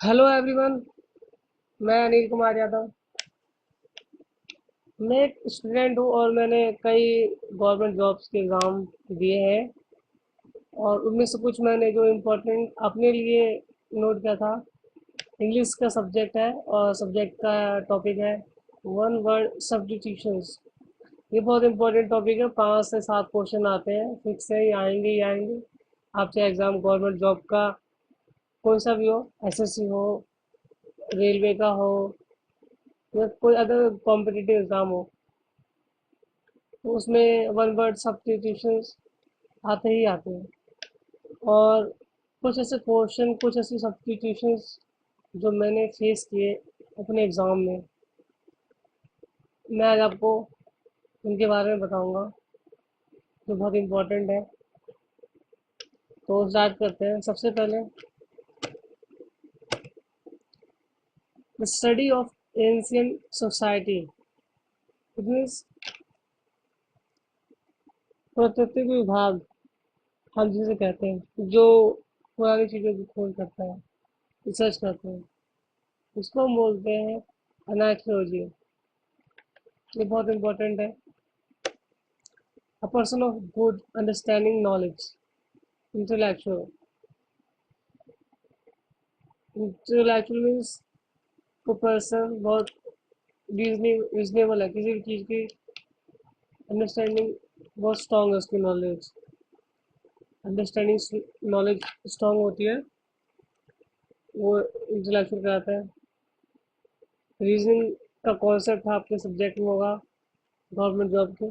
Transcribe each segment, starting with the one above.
Hello everyone. मैं अनिल कुमार यादव। मैं एक स्टूडेंट हूँ और मैंने कई गवर्नमेंट जॉब्स के एग्ज़ाम दिए हैं और उनमें से कुछ मैंने जो इम्पोर्टेंट अपने लिए नोट किया था। इंग्लिश का सब्जेक्ट है और सब्जेक्ट का टॉपिक है वन वर्ड सब्स्टिट्यूशंस। ये बहुत इम्पोर्टेंट टॉपिक है। 5 से 7 क्वेश्चन आते हैं, फिक्स है, ये आएंगे ही आएंगे। आप चाहे एग्ज़ाम गवर्नमेंट जॉब का कोई सा भी हो, एसएससी हो, रेलवे का हो या कोई अदर कॉम्पिटिटिव एग्ज़ाम हो, तो उसमें वन वर्ड सब्स्टिट्यूशंस आते ही आते हैं। और कुछ ऐसे क्वेश्चन, कुछ ऐसे सब्स्टिट्यूशंस जो मैंने फेस किए अपने एग्ज़ाम में, मैं आज आपको उनके बारे में बताऊंगा, जो बहुत इम्पोर्टेंट है। तो स्टार्ट करते हैं। सबसे पहले, the study of ancient society. It means पुरातत्व विभाग, हम जिसे कहते हैं, जो पुरानी चीज़ों की खोज करता है, रिसर्च करते हैं, उसको हम बोलते हैं अनार्कियोलॉजी। ये बहुत इम्पोर्टेंट है। A person of good understanding knowledge, intellectual. Intellectual means को पर्सन बहुत रीजनेबल है, किसी भी चीज़ की अंडरस्टैंडिंग बहुत स्ट्रांग है, उसकी नॉलेज, अंडरस्टैंडिंग नॉलेज स्ट्रांग होती है, वो इंटेलेक्चुअल कहलाता है। रीजनिंग का कॉन्सेप्ट आपके सब्जेक्ट में होगा गवर्नमेंट जॉब के,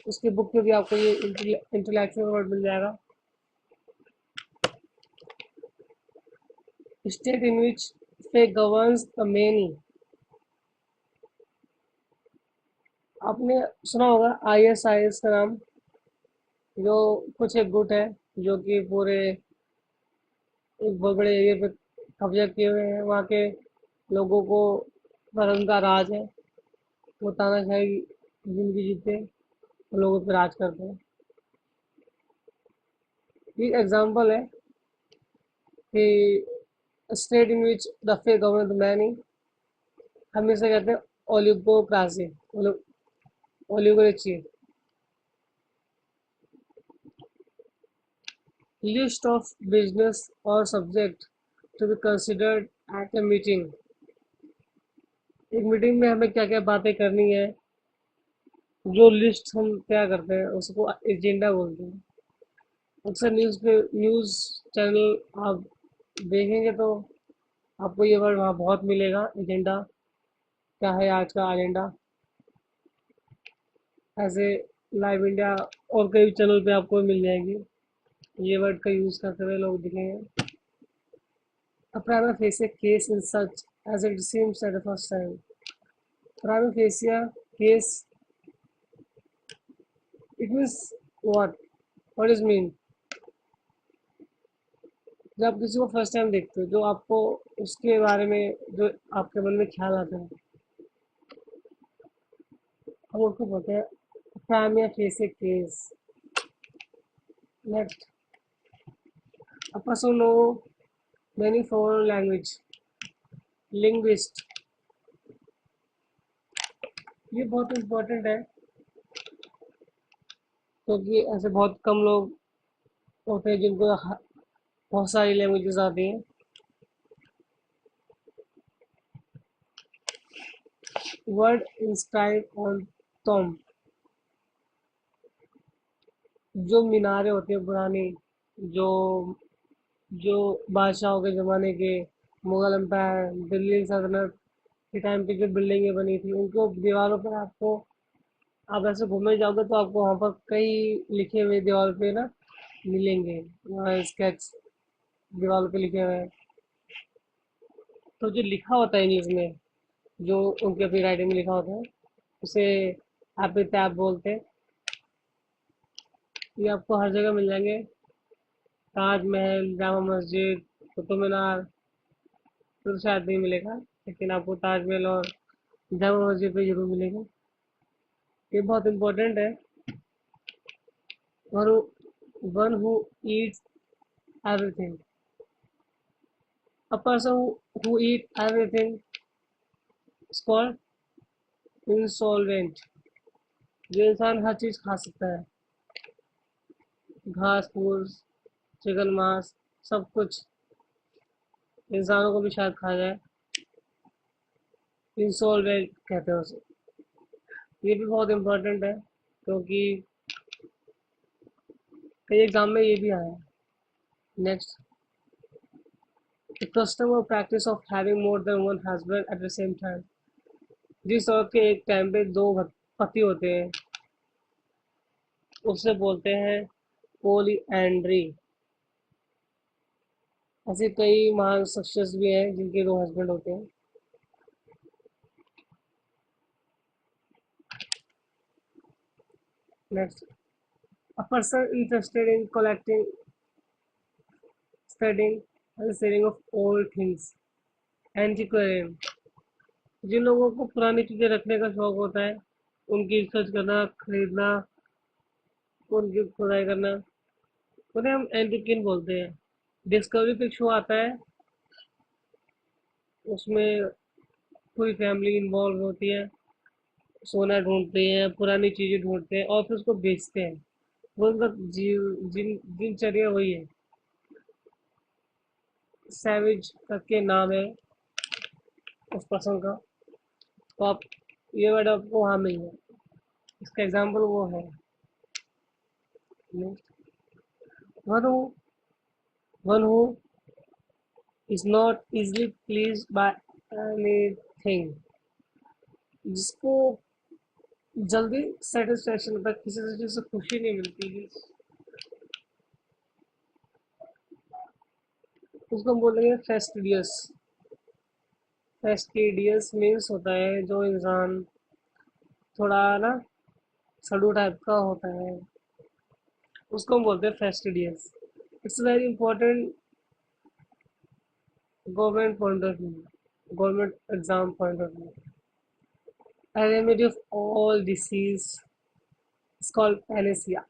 उसकी बुक में भी आपको ये इंटेलेक्चुअल वर्ड मिल जाएगा। स्टेट इन विच फे गवर्न्स द मेनी। आपने सुना होगा आईएसआईएस का नाम, जो कुछ एक गुट है जो कि पूरे एक बहुत बड़े एरिया पे कब्जा किए हुए हैं। वहाँ के लोगों को पर उनका राज है, वो तानाशाही जिंदगी जीते हैं, लोगों पे राज करते हैं। ये एग्जाम्पल है कि state in which the few govern the many, हम इसे कहते हैं oligarchy, oligarchy. List of business और subject to be considered at a meeting. एक मीटिंग में हमें क्या क्या बातें करनी है, जो लिस्ट हम क्या करते हैं उसको एजेंडा बोलते हैं। अक्सर न्यूज़ चैनल आप देखेंगे तो आपको ये वर्ड वहाँ बहुत मिलेगा, एजेंडा। क्या है आज का एजेंडा? ऐसे लाइव इंडिया और कई चैनल पे आपको मिल जाएंगे, ये वर्ड का यूज़ करते हुए लोग दिखेंगे। A prima facie case in such as it seems at the first time. Prima facie case, it means what? What does mean? जब आप किसी को फर्स्ट टाइम देखते हो, जो आपको उसके बारे में जो आपके मन में ख्याल आता है, हम उसको बोलते हैं prima facie case. Next, a person know many foreign language, linguist। ये बहुत इम्पोर्टेंट है क्योंकि ऐसे बहुत कम लोग होते हैं जिनको बहुत सारी लैंग्वेजेस आती हैं। वर्ड इंस्क्राइब ऑन टॉम, जो मीनारें होती हैं पुरानी, जो जो बादशाहों के ज़माने के, मुग़ल एम्पायर, दिल्ली सल्तनत के टाइम पे जो बिल्डिंगें बनी थी, उनको दीवारों पर आपको, आप ऐसे घूमने जाओगे तो आपको वहाँ पर कई लिखे हुए दीवार पे ना मिलेंगे, वहाँ स्केच दीवार पे लिखे हुए हैं। तो जो लिखा होता है इंग्लिश में, जो उनके अपनी राइटिंग में लिखा होता है, उसे एपिटैप बोलते हैं। ये आपको हर जगह मिल जाएंगे, ताजमहल, जामा मस्जिद, कुतुब मीनार तो शायद नहीं मिलेगा, लेकिन आपको ताजमहल और जामा मस्जिद पे जरूर मिलेगा। ये बहुत इम्पोर्टेंट है। और one who Yeats everything, A person who eat everything is called insolvent. जो इंसान हर चीज खा सकता है, घास फूस, चिकन मांस, सब कुछ, इंसानों को भी शायद खा जाए, इंसॉल्वेंट कहते हैं उसे। ये भी बहुत इम्पोर्टेंट है, क्योंकि कई एग्जाम में ये भी आया है। नेक्स्ट, द कस्टम और practice of having more than one husband at the same time. जिस औरत के एक टाइम पे दो पति होते हैं उसे बोलते हैं पोलीएंड्री। ऐसे कई महान शख्सियत भी हैं जिनके दो हस्बैंड होते हैं। Next, a person interested in collecting, studying and selling of old things, antiquarian। जिन लोगों को पुरानी चीजें रखने का शौक होता है, उनकी रिसर्च करना, खरीदना, उनकी खुदाई करना, उन्हें हम एंटिक्विन बोलते हैं। डिस्कवरी पे शो आता है, उसमें पूरी फैमिली इन्वॉल्व होती है, सोना ढूंढते हैं, पुरानी चीजें ढूंढते हैं और फिर उसको बेचते हैं। वो उनका दिनचर्या वही है। सैविज करके नाम है उस पर्सन का। तो आप ये वर्ड आपको वहाँ मिल जाए, इसका एग्जाम्पल वो है। One who one who is not easily pleased by anything. जिसको जल्दी सेटिस्फेक्शन होता है, किसी चीज से खुशी नहीं मिलती, उसको हम बोलेंगे फेस्टिडियस। फेस्टिडियस मीन्स होता है जो इंसान थोड़ा ना सड़ू टाइप का होता है, उसको हम बोलते हैं fastidious. It's very important government point of view, government exam point of view. A remedy of all disease is called panacea.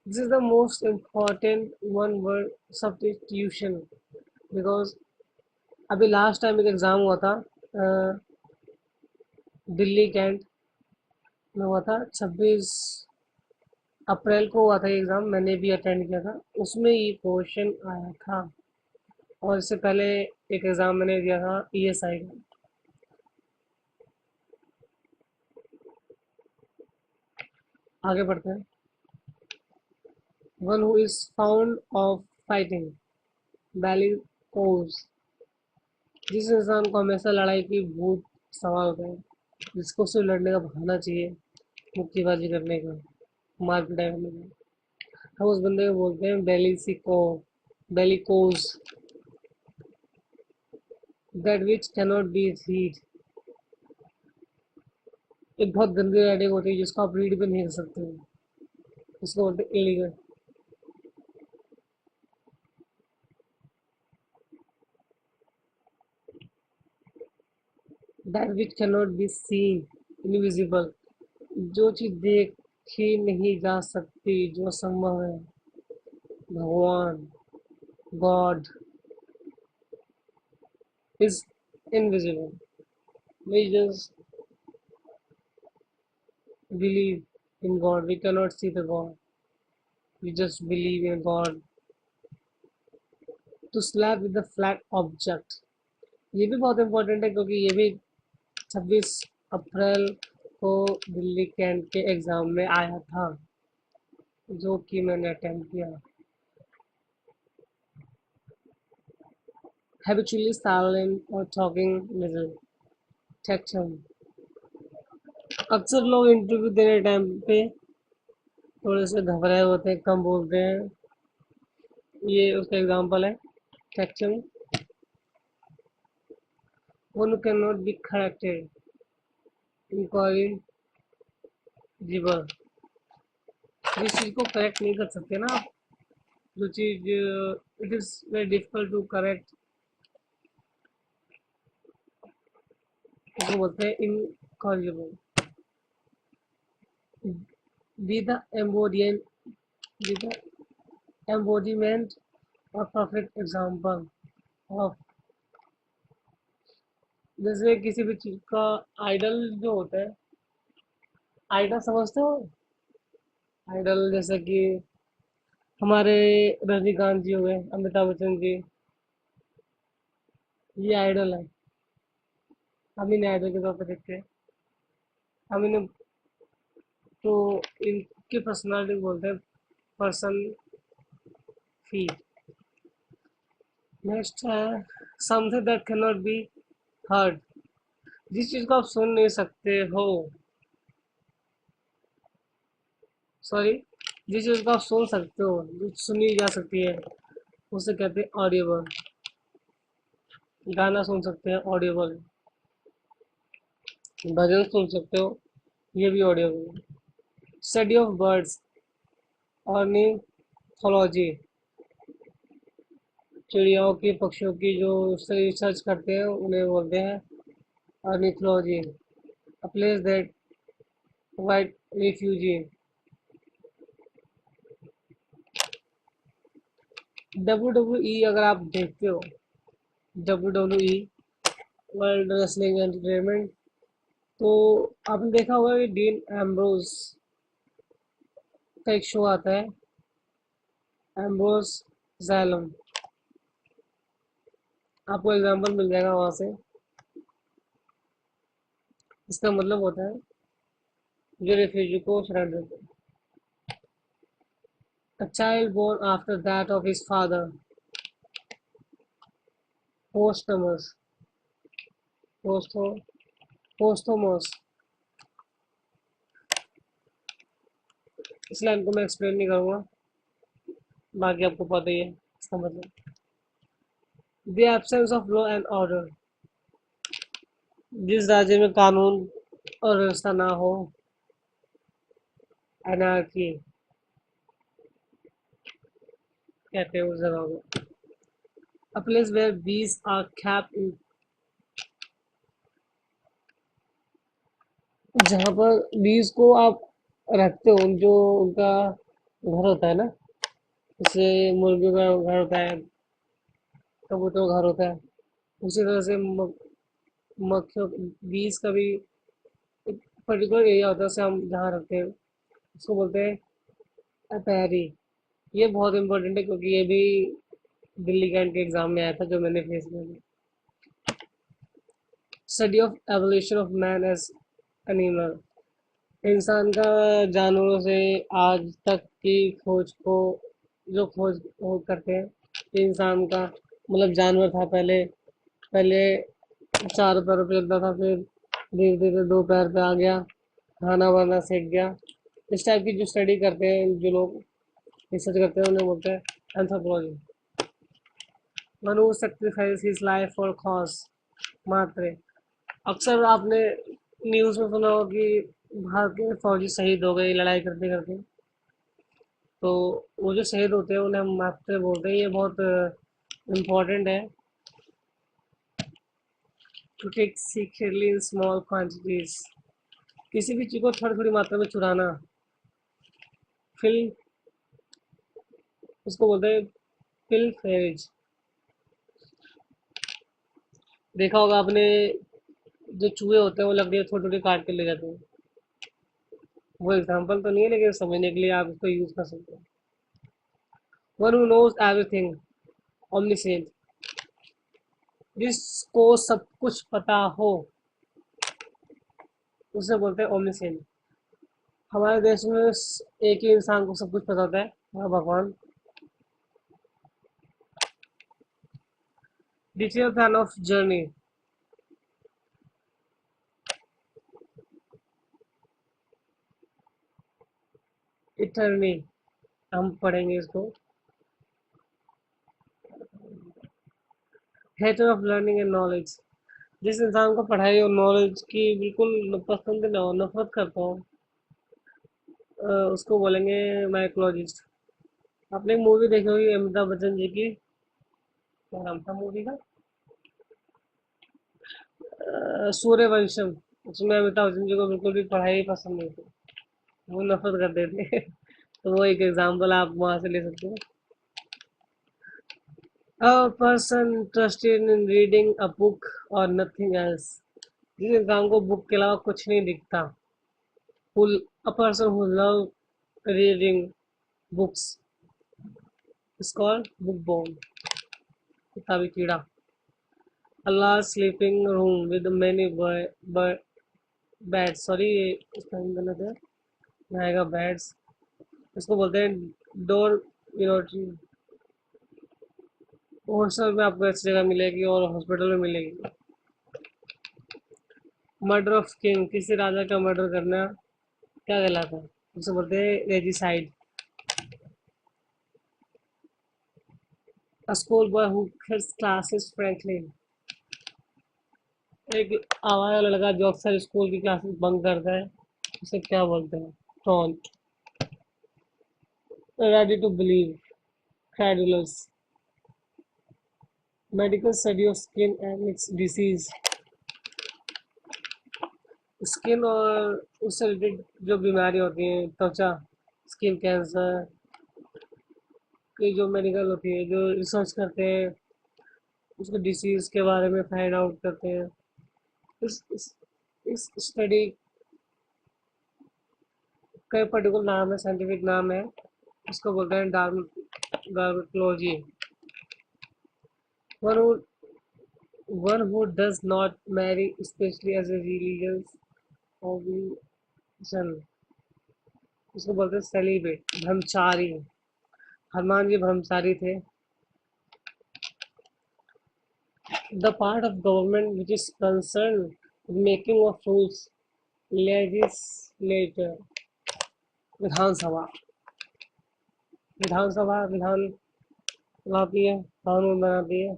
This is the most important one word substitution, because अभी last time एक exam हुआ था, Delhi cantt में हुआ था, 26 अप्रैल को हुआ था ये एग्ज़ाम। मैंने भी अटेंड किया था, उसमें ये क्वेश्चन आया था। और इससे पहले एक एग्ज़ाम मैंने दिया था ईएसआई का। आगे बढ़ते हैं। One who is found of fighting, bellicose। जिस इंसान को हमेशा लड़ाई की भूत सवार होता है, जिसको सिर्फ लड़ने का बहाना चाहिए, मुक्केबाजी करने का, मार पिटाई करने का, हम उस बंदे को बोलते हैं bellicose, bellicose. That which cannot be read. एक बहुत गंदी राइटिंग होती है जिसको आप रीड भी नहीं कर सकते, उसको बोलते हैं illegal. That which cannot be seen, invisible. जो चीज़ देखी नहीं जा सकती, जो संभव है, भगवान, God is invisible. We just believe in God. We cannot see the God. We just believe in God. To slap with the flat object, ये भी बहुत इम्पोर्टेंट है, क्योंकि ये भी 26 अप्रैल को दिल्ली कैंट के एग्ज़ाम में आया था, जो कि मैंने अटेम्प्ट किया। Habitually silent or talking little, tactum। अक्सर लोग इंटरव्यू देने टाइम पे थोड़े से घबराए होते हैं, कम बोलते हैं, ये उसका एग्जाम्पल है tactum। One cannot be corrected, incorrigible। जिस चीज़ को करेक्ट नहीं कर सकते ना आप, जो चीज़ it is very difficult to correct, उसको बोलते हैं incorrigible. Be the embodiment, be the embodiment or perfect example of जैसे किसी भी चीज का आइडल जो होता है, आइडल समझते हो? आइडल जैसे कि हमारे रजनीकांत जी हो गए, अमिताभ बच्चन जी, ये आइडल है। हम इन्हें आइडल के तौर पर देखते हैं। हम इन्हें तो इनकी पर्सनालिटी बोलते हैं, पर्सन फी। नेक्स्ट है something that can not be heard, जिस चीज को आप सुन नहीं सकते हो, सॉरी, जिस चीज को आप सुन सकते हो, जो सुनी जा सकती है, उसे कहते हैं ऑडिबल। गाना सुन सकते हैं, ऑडिबल। भजन सुन सकते हो, ये भी ऑडिबल है। स्टडी ऑफ बर्ड्स, ऑर्निथोलॉजी, चिड़ियाओं की, पक्षियों की जो रिसर्च करते हैं उन्हें बोलते हैं ornithology. A place that white refugee. W W E अगर आप देखते हो, W W E, world wrestling entertainment, तो आपने देखा होगा कि डीन एम्ब्रोज का एक शो आता है, एम्ब्रोज जैलम। आपको एग्जांपल मिल जाएगा वहां से। इसका मतलब होता है जो रेफ्यूजी को शरण देते हैं। A child born after that of his father, posthumous, postho, posthumous। इस लाइन को मैं एक्सप्लेन नहीं करूंगा, बाकी आपको पता ही है इसका मतलब। The absence of law and order, जिस राज्य में कानून और व्यवस्था ना हो, एनार्की कहते हैं उस जगह को। A place where bees are kept in, जहाँ पर बीज को आप रखते हो, जो उनका घर होता है ना, जैसे मुर्गियों का घर होता है, कबूतरों का घर होता है, उसी तरह से मक्खियों, बीज का भी एक पर्टिकुलर एरिया होता है, उसे हम जहाँ रखते हैं उसको बोलते हैं अपेरी। ये बहुत इंपॉर्टेंट है क्योंकि ये भी दिल्ली कैंट के एग्जाम में आया था जो मैंने फेस किया था। Study of evolution of man as animal, इंसान का जानवरों से आज तक की खोज को, जो खोज वो करते हैं कि इंसान का मतलब जानवर था पहले, पहले चार पैरों पे चलता था, फिर धीरे धीरे दो पैर पे आ गया, खाना वाना सीख गया। इस टाइप की जो स्टडी करते हैं, जो लोग रिसर्च करते हैं, उन्हें बोलते हैं anthropology. Manu sacrifice his life for cause मात्र। अक्सर आपने न्यूज़ में सुना होगा कि भारतीय फौजी शहीद हो गए लड़ाई करते करते। तो वो जो शहीद होते हैं उन्हें हम मात्र बोलते हैं। ये बहुत इम्पोर्टेंट है, to take secretly in small quantities, किसी भी चीज़ को थोड़ी थोड़ी मात्रा में चुराना। फिल, उसको बोलते हैं पिलफेरेज। देखा होगा आपने, जो चूहे होते हैं वो लकड़ियाँ थोड़ी थोड़ी काट के ले जाते हैं। वो एग्जाम्पल तो नहीं है, लेकिन समझने के लिए आप उसको यूज कर सकते हैं। One who knows everything, omniscient, जिसको सब कुछ पता हो, उसे बोलते हैं omniscient। हमारे देश में एक ही इंसान को सब कुछ पता होता है, वह भगवान। डिटेल प्लान ऑफ जर्नी, इटर्नी, हम पढ़ेंगे इसको। Hater of learning and knowledge, जिस इंसान को पढ़ाई और नॉलेज की बिल्कुल पसंद ना हो, नफरत करता हो, उसको बोलेंगे माइकोलॉजिस्ट। आपने एक मूवी देखी होगी अमिताभ बच्चन जी की, क्या नाम था मूवी का, सूर्यवंशम। उसमें अमिताभ बच्चन जी को बिल्कुल भी पढ़ाई पसंद नहीं थी, वो नफरत करते थे। तो वो एक एग्जाम्पल आप वहां से ले सकते हो। A person interested in reading a book or nothing else. जिस इंसान को बुक के अलावा कुछ नहीं दिखता. Who a person who love reading books is called bookworm. किताबी कीड़ा. A large sleeping room with many beds. Sorry, ये इसका गलत है. यहाँ आएगा बेड्स. इसको बोलते हैं डोर मिनोट्री. हॉस्टल में आपको ऐसी जगह मिलेगी और हॉस्पिटल में मिलेगी. मर्डर ऑफ किंग, किसी राजा का मर्डर करना क्या कहलाता है? उसे बोलते हैं regicide. A school boy who quits classes frankly. एक आवारा लड़का जो अक्सर स्कूल की क्लासेस बंक करता है उसे क्या बोलते हैं? Taunt. Ready to believe, credulous. Medical study of skin and its disease. Skin और उससे रिलेटेड जो बीमारी होती हैं, त्वचा, स्किन कैंसर की जो मेडिकल होती है, जो रिसर्च करते हैं उसको डिसीज के बारे में फाइंड आउट करते हैं. इस इस इस स्टडी का पर्टिकुलर नाम है, साइंटिफिक नाम है, उसको बोलते हैं dermatology. One who one who does not marry specially as a religious obligation, उसको बोलते हैं सेलिब्रेट, ब्रह्मचारी. हनुमान जी ब्रह्मचारी थे. The part of government which is concern making of rules, legislator. Vidhan Sabha. Vidhan Sabha विधान बनाती है, कानून बनाती है.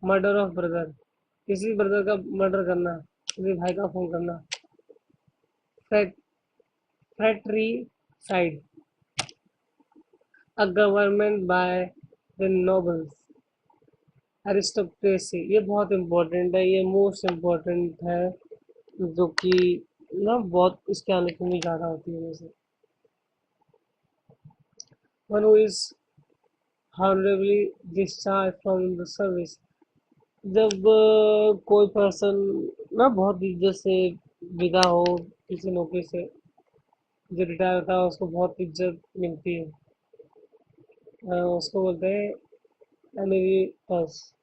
मर्डर ऑफ ब्रदर, किसी ब्रदर का मर्डर करना, किसी भाई का खून करना. Fratricide, a government by the nobles. Aristocracy, ये बहुत इम्पोर्टेंट है, ये मोस्ट इम्पोर्टेंट है, जो कि ना बहुत इसके आने की उम्मीद ज़्यादा होती है वैसे. One who is honorably discharged from the service, जब कोई पर्सन ना बहुत इज्जत से विदा हो किसी नौकरी से, जो रिटायर होता है उसको बहुत इज्जत मिलती है. उसको बोलते हैं emeritus.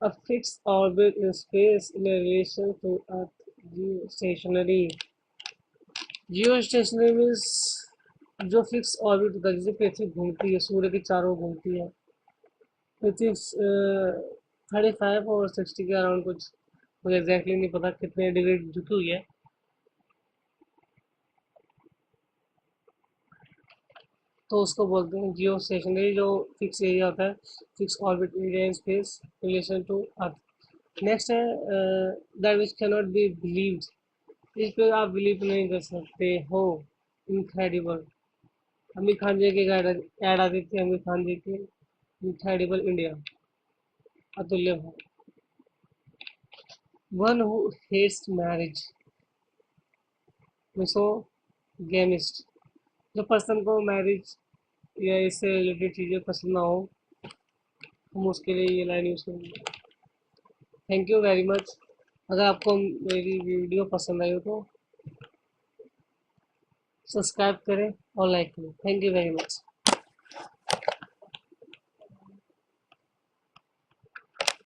A fixed orbit in space in relation to Earth. Geostationary. Geostationary means जो फिक्स ऑर्बिट होता है, जैसे पृथ्वी घूमती है, सूर्य के चारों घूमती है. पृथ्वी 35 और 60 के अराउंड कुछ, मुझे एग्जैक्टली नहीं पता कितने डिग्री झुकी हुई है. तो उसको बोलते हैं जियो स्टेशनरी, जो फिक्स एरिया होता है, fix orbit area in space relation to earth. Next है that which can not be believed, इस पे आप बिलीव नहीं कर सकते हो. इनक्रेडिबल. आमिर खान जी की ऐड आती थी, आमिर खान जी की, इनक्रेडिबल इंडिया, अतुल्य Bharat. One who hates marriage, misogynist, जो पर्सन को मैरिज या इससे रिलेटेड चीज़ें पसंद ना हो, हम उसके लिए ये लाइन यूज़ करेंगे. Thank you very much. अगर आपको मेरी वीडियो पसंद आई हो तो सब्सक्राइब करें और लाइक करें. Thank you very much.